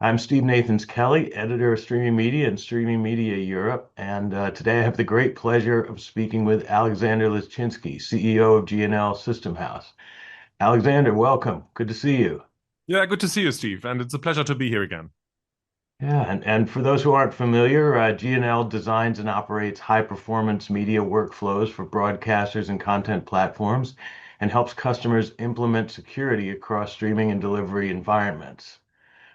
I'm Steve Nathans Kelly, editor of Streaming Media and Streaming Media Europe. And today I have the great pleasure of speaking with Alexander Leszczynski, CEO of GNL System House. Alexander, welcome. Good to see you. Yeah, good to see you, Steve, and it's a pleasure to be here again. Yeah, and for those who aren't familiar, GNL designs and operates high-performance media workflows for broadcasters and content platforms and helps customers implement security across streaming and delivery environments.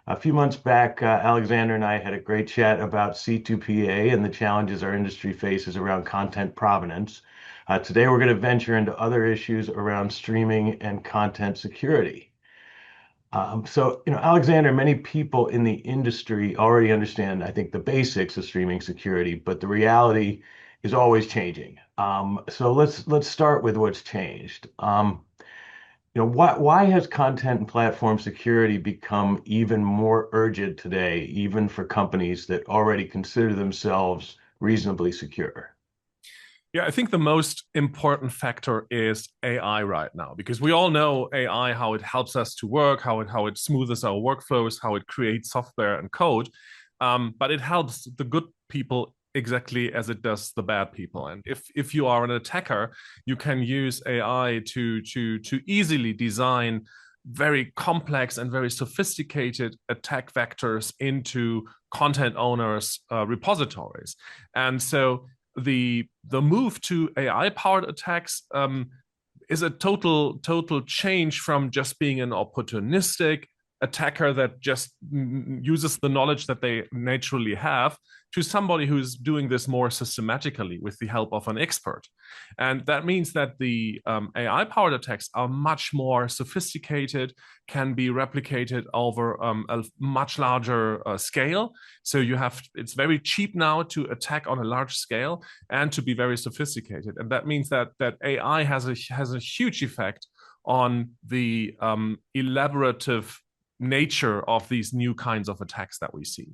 A few months back, Alexander and I had a great chat about C2PA and the challenges our industry faces around content provenance. Today, we're going to venture into other issues around streaming and content security. Alexander, many people in the industry already understand, I think, the basics of streaming security, but the reality is always changing. So let's start with what's changed. Why has content and platform security become even more urgent today, even for companies that already consider themselves reasonably secure? Yeah, I think the most important factor is AI right now, because we all know AI, how it helps us to work, how it smoothes our workflows, how it creates software and code. But it helps the good people exactly as it does the bad people. And if you are an attacker, you can use AI to easily design very complex and very sophisticated attack vectors into content owners' repositories. And so the move to AI powered attacks is a total change from just being an opportunistic attacker that just uses the knowledge that they naturally have to somebody who's doing this more systematically with the help of an expert. And that means that the AI powered attacks are much more sophisticated, can be replicated over a much larger scale. So it's very cheap now to attack on a large scale and to be very sophisticated. And that means that AI has a huge effect on the elaborative nature of these new kinds of attacks that we see.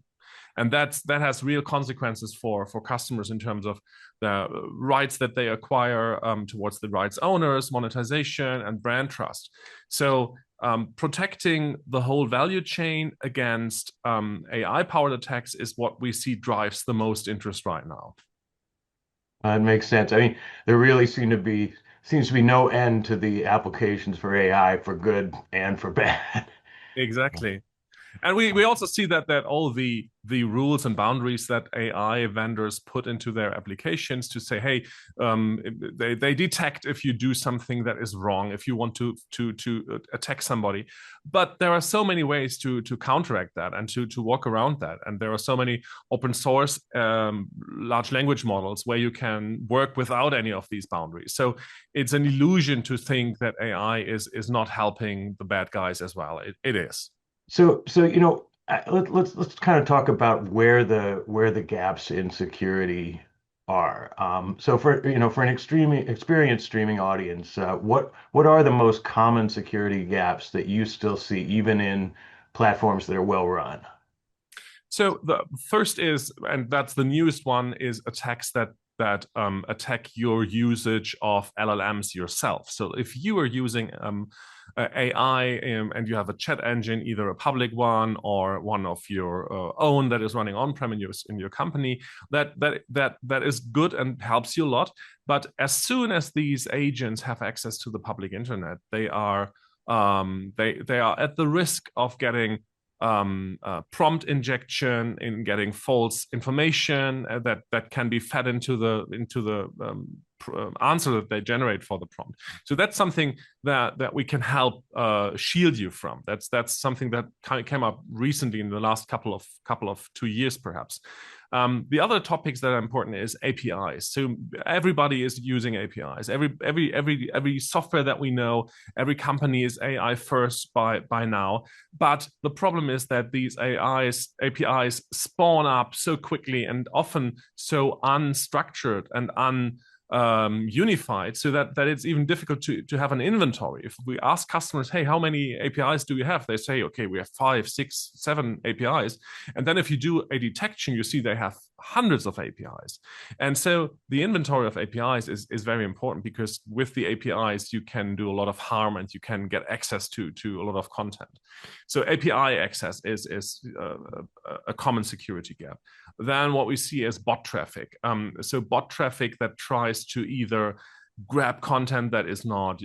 And that has real consequences for customers in terms of the rights that they acquire towards the rights owners, monetization, and brand trust. So protecting the whole value chain against AI-powered attacks is what we see drives the most interest right now. It makes sense. I mean, there really seems to be no end to the applications for AI for good and for bad. Exactly. And we also see that all the rules and boundaries that AI vendors put into their applications to say, hey, they detect if you do something that is wrong, if you want to attack somebody. But there are so many ways to counteract that and to walk around that. And there are so many open source large language models where you can work without any of these boundaries. So it's an illusion to think that AI is not helping the bad guys as well. It is. Let's kind of talk about where the gaps in security are. So for an extremely experienced streaming audience, what are the most common security gaps that you still see even in platforms that are well run? So the first is, and that's the newest one, is attacks that attack your usage of LLMs yourself. So if you are using AI and you have a chat engine, either a public one or one of your own that is running on-prem in your company, that is good and helps you a lot. But as soon as these agents have access to the public internet, they are at the risk of getting prompt injection, in getting false information that can be fed into the answer that they generate for the prompt. So that's something that we can help shield you from. That's something that came up recently in the last couple of 2 years, perhaps. The other topics that are important is APIs. So everybody is using APIs. Every software that we know, every company is AI first by now. But the problem is that these APIs spawn up so quickly and often so unstructured and unified so that it's even difficult to have an inventory. If we ask customers, hey, how many APIs do you have? They say, okay, we have 5, 6, 7 APIs. And then if you do a detection, you see they have hundreds of APIs. And so the inventory of APIs is very important, because with the APIs, you can do a lot of harm and you can get access to a lot of content. So API access is a common security gap. Then what we see is bot traffic. So bot traffic that tries to either grab content that is not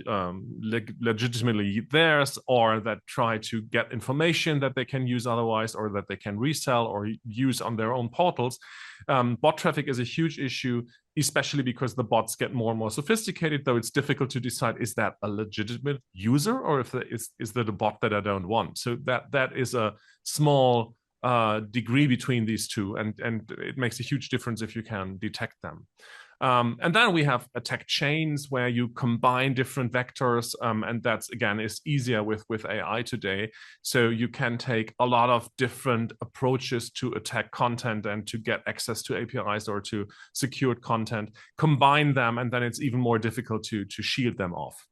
legitimately theirs, or that try to get information that they can use otherwise, or that they can resell or use on their own portals. Bot traffic is a huge issue, especially because the bots get more and more sophisticated, though it's difficult to decide, is that a legitimate user, or if is that a bot that I don't want? So that is a small degree between these two, and it makes a huge difference if you can detect them. And then we have attack chains where you combine different vectors, and that's, again, is easier with AI today. So you can take a lot of different approaches to attack content and to get access to APIs or to secured content, combine them, and then it's even more difficult to shield them off.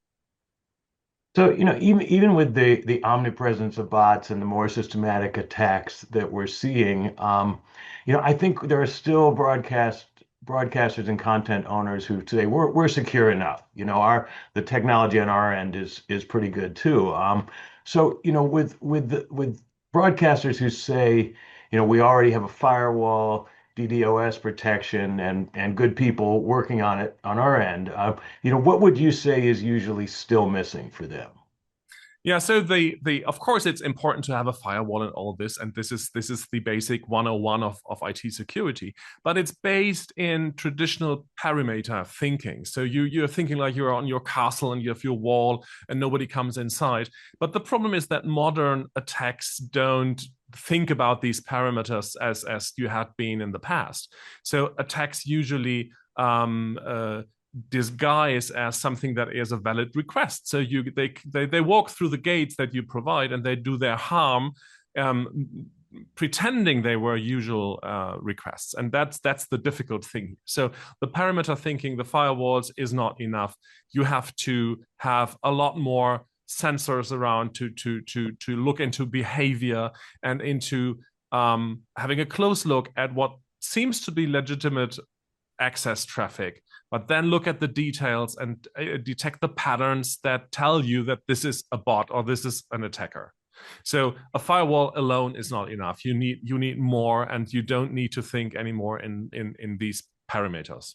So, even with the omnipresence of bots and the more systematic attacks that we're seeing, I think there are still broadcasters and content owners who say we're secure enough. The technology on our end is pretty good too. So, with broadcasters who say, we already have a firewall, DDoS protection, and good people working on it on our end, what would you say is usually still missing for them? Yeah, so of course it's important to have a firewall and all this, and this is the basic 101 of IT security, but it's based in traditional perimeter thinking. So you're thinking like you're on your castle and you have your wall and nobody comes inside. But the problem is that modern attacks don't think about these parameters as you had been in the past. So attacks usually disguise as something that is a valid request. So they walk through the gates that you provide and they do their harm, pretending they were usual requests. And that's the difficult thing. So the parameter thinking, the firewalls, is not enough. You have to have a lot more sensors around to look into behavior and into having a close look at what seems to be legitimate access traffic, but then look at the details and detect the patterns that tell you that this is a bot or this is an attacker. So a firewall alone is not enough. You need more, and you don't need to think anymore in these parameters.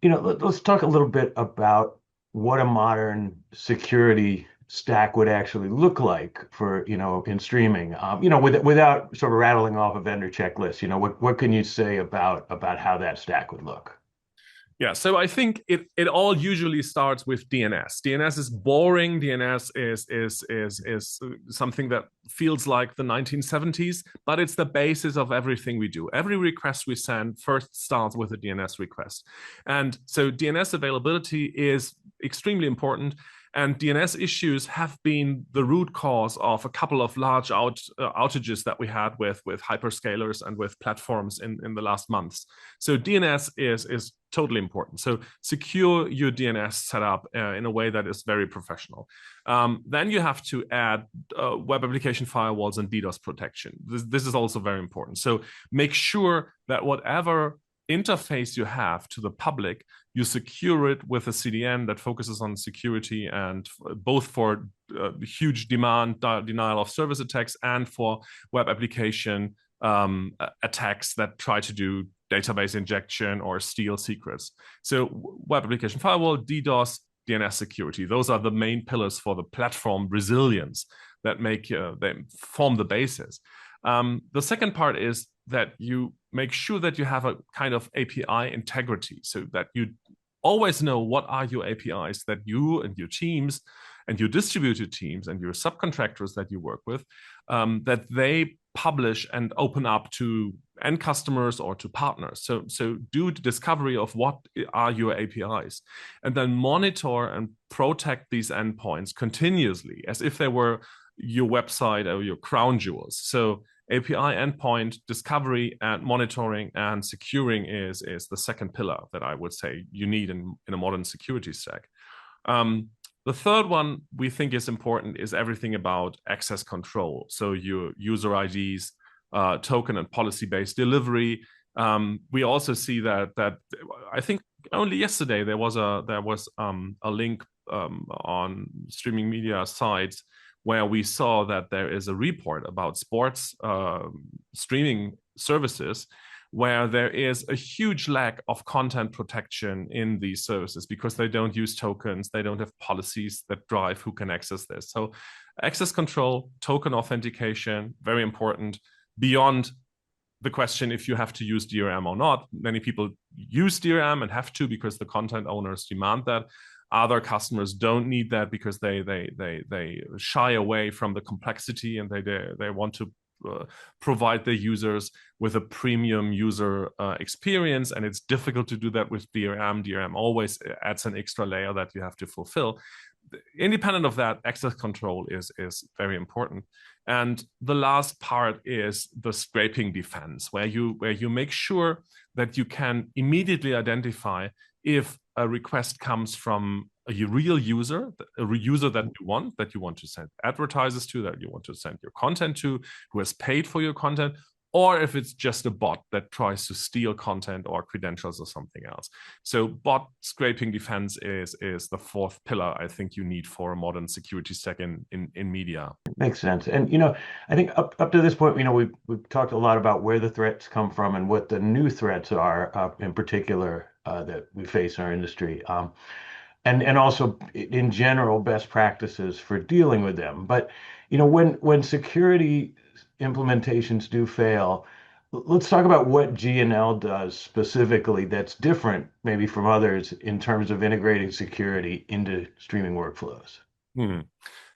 Let's talk a little bit about what a modern security stack would actually look like for, in streaming, without sort of rattling off a vendor checklist. What can you say about how that stack would look? Yeah, so I think it all usually starts with DNS. DNS is boring. DNS is something that feels like the 1970s, but it's the basis of everything we do. Every request we send first starts with a DNS request. And so DNS availability is extremely important. And DNS issues have been the root cause of a couple of large outages that we had with hyperscalers and with platforms in the last months. So DNS is totally important. So secure your DNS setup in a way that is very professional. Then you have to add web application firewalls and DDoS protection. This is also very important. So make sure that whatever interface you have to the public, you secure it with a CDN that focuses on security, and both for huge denial of service attacks and for web application attacks that try to do database injection or steal secrets. So web application firewall, DDoS, DNS security, those are the main pillars for the platform resilience that they form the basis. The second part is that you make sure that you have a kind of API integrity, so that you always know what are your APIs that you and your teams and your distributed teams and your subcontractors that you work with, that they publish and open up to end customers or to partners. So do the discovery of what are your APIs, and then monitor and protect these endpoints continuously as if they were your website or your crown jewels. So API endpoint discovery and monitoring and securing is the second pillar that I would say you need in a modern security stack. The third one we think is important is everything about access control. So your user IDs, token and policy-based delivery. We also see that I think only yesterday there was a link on streaming media sites where we saw that there is a report about sports streaming services where there is a huge lack of content protection in these services because they don't use tokens, they don't have policies that drive who can access this. So access control, token authentication, very important. Beyond the question if you have to use DRM or not, many people use DRM and have to because the content owners demand that. Other customers don't need that because they shy away from the complexity and they want to provide their users with a premium user experience, and it's difficult to do that with DRM. DRM always adds an extra layer that you have to fulfill. Independent of that, access control is very important. And the last part is the scraping defense, where you make sure that you can immediately identify if a request comes from a real user, a user that you want to send advertisers to, that you want to send your content to, who has paid for your content, or if it's just a bot that tries to steal content or credentials or something else. So bot scraping defense is the fourth pillar I think you need for a modern security stack in media. Makes sense. And, I think up to this point, we've talked a lot about where the threats come from and what the new threats are in particular that we face in our industry. And also in general, best practices for dealing with them. But, when security implementations do fail, let's talk about what GNL does specifically that's different maybe from others in terms of integrating security into streaming workflows.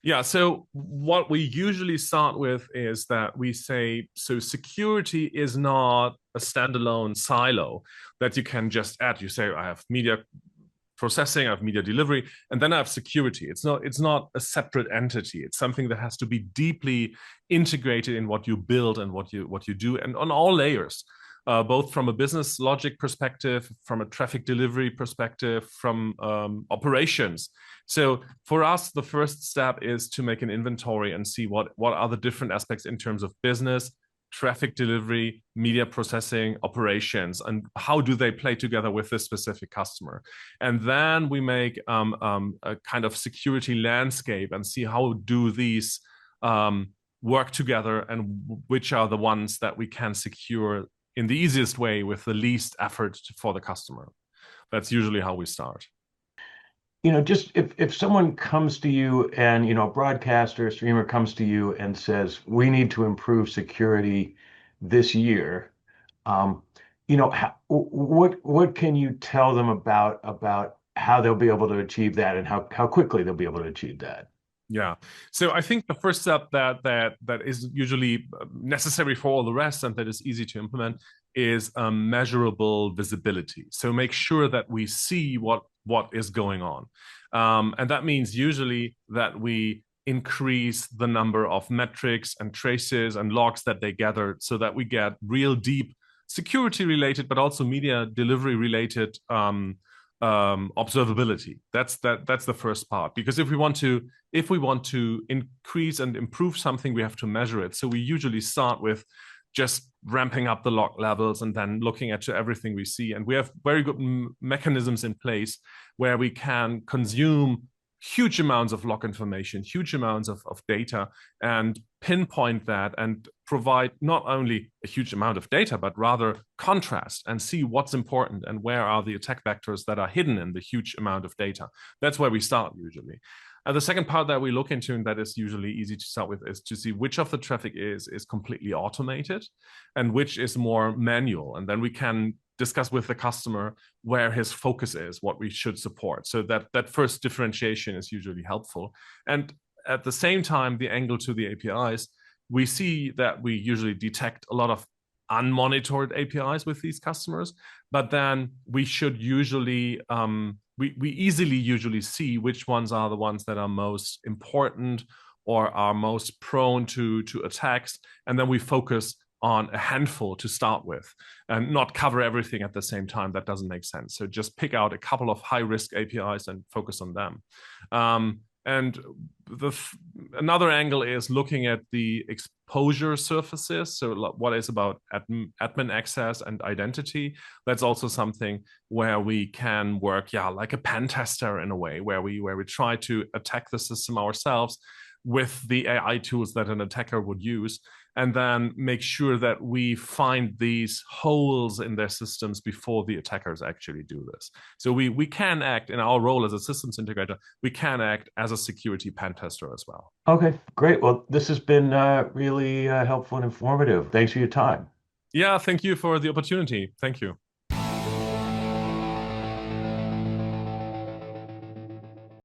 Yeah, so what we usually start with is that we say, so security is not a standalone silo that you can just add. You say, I have media processing, I have media delivery, and then I have security. It's not a separate entity. It's something that has to be deeply integrated in what you build and what you do, and on all layers, both from a business logic perspective, from a traffic delivery perspective, from operations. So for us, the first step is to make an inventory and see what are the different aspects in terms of business, traffic delivery, media processing, operations, and how do they play together with this specific customer. And then we make a kind of security landscape and see how do these work together and which are the ones that we can secure in the easiest way with the least effort for the customer. That's usually how we start. Just if someone comes to you and, a broadcaster, a streamer comes to you and says, we need to improve security this year, what can you tell them about how they'll be able to achieve that and how quickly they'll be able to achieve that? Yeah. So I think the first step that is usually necessary for all the rest and that is easy to implement is measurable visibility. So make sure that we see what is going on. And that means usually that we increase the number of metrics and traces and logs that they gather so that we get real deep security related, but also media delivery related observability. That's the first part, because if we want to increase and improve something, we have to measure it. So we usually start with just ramping up the log levels and then looking at everything we see. And we have very good mechanisms in place where we can consume huge amounts of log information, huge amounts of data, and pinpoint that and provide not only a huge amount of data, but rather contrast and see what's important and where are the attack vectors that are hidden in the huge amount of data. That's where we start usually. And the second part that we look into, and that is usually easy to start with, is to see which of the traffic is completely automated and which is more manual. And then we can discuss with the customer where his focus is, what we should support. So that first differentiation is usually helpful. And at the same time, the angle to the APIs, we see that we usually detect a lot of unmonitored APIs with these customers, but then we should usually, we easily usually see which ones are the ones that are most important or are most prone to attacks, and then we focus on a handful to start with and not cover everything at the same time. That doesn't make sense. So just pick out a couple of high risk APIs and focus on them. And another angle is looking at the exposure surfaces. So what is about admin access and identity? That's also something where we can work, like a pen tester in a way, where we try to attack the system ourselves with the AI tools that an attacker would use, and then make sure that we find these holes in their systems before the attackers actually do this. So we can act in our role as a systems integrator, we can act as a security pen tester as well. Okay, great. Well, this has been really helpful and informative. Thanks for your time. Yeah, thank you for the opportunity. Thank you.